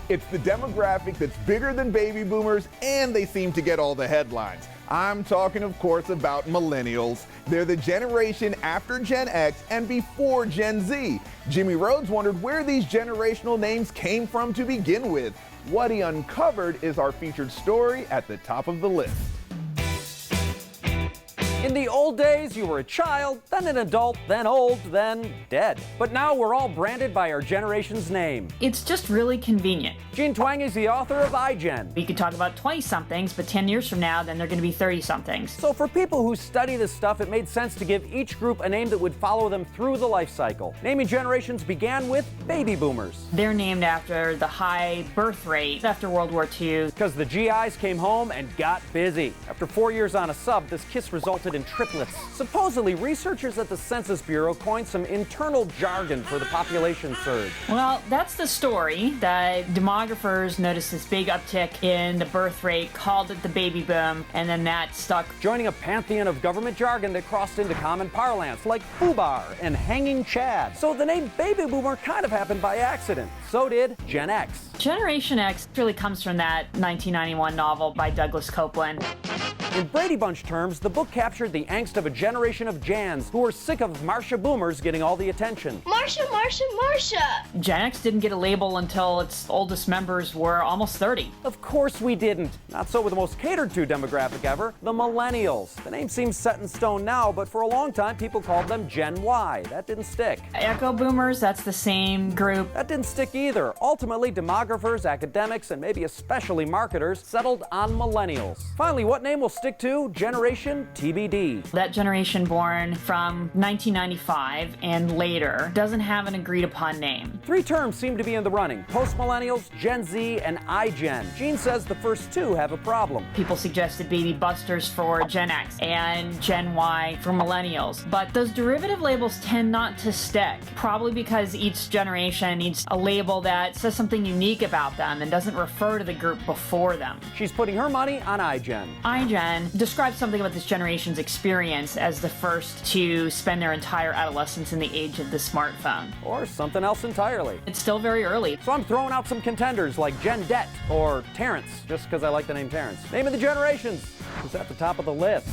It's the demographic that's bigger than baby boomers, and they seem to get all the headlines. I'm talking, of course, about millennials. They're the generation after Gen X and before Gen Z. Jimmy Rhodes wondered where these generational names came from to begin with. What he uncovered is our featured story at the top of the list. In the old days, you were a child, then an adult, then old, then dead. But now we're all branded by our generation's name. It's just really convenient. Gene Twang is the author of iGen. We could talk about 20-somethings, but 10 years from now, then they're going to be 30-somethings. So for people who study this stuff, it made sense to give each group a name that would follow them through the life cycle. Naming generations began with baby boomers. They're named after the high birth rate after World War II. Because the GIs came home and got busy. After 4 years on a sub, this kiss resulted in triplets. Supposedly, researchers at the Census Bureau coined some internal jargon for the population surge. Well, that's the story, that demographers noticed this big uptick in the birth rate, called it the baby boom, and then that stuck. Joining a pantheon of government jargon that crossed into common parlance, like FUBAR and hanging Chad. So the name baby boomer kind of happened by accident. So did Gen X. Generation X really comes from that 1991 novel by Douglas Copeland. In Brady Bunch terms, the book captured the angst of a generation of Jans who were sick of Marsha boomers getting all the attention. Marsha, Marsha, Marsha! Gen X didn't get a label until its oldest members were almost 30. Of course we didn't. Not so with the most catered to demographic ever, the Millennials. The name seems set in stone now, but for a long time people called them Gen Y. That didn't stick. Echo boomers, that's the same group. That didn't stick either. Ultimately, demographers, academics, and maybe especially marketers settled on Millennials. Finally, what name will stick to? Generation TBD. That generation born from 1995 and later doesn't have an agreed upon name. 3 terms seem to be in the running: post-millennials, Gen Z, and iGen. Gene says the first 2 have a problem. People suggested baby busters for Gen X and Gen Y for millennials, but those derivative labels tend not to stick, probably because each generation needs a label that says something unique about them and doesn't refer to the group before them. She's putting her money on iGen. iGen describes something about this generation's experience as the first to spend their entire adolescence in the age of the smartphone. Or something else entirely. It's still very early. So I'm throwing out some contenders like Gen Det or Terrence, just because I like the name Terrence. Name of the generations is at the top of the list.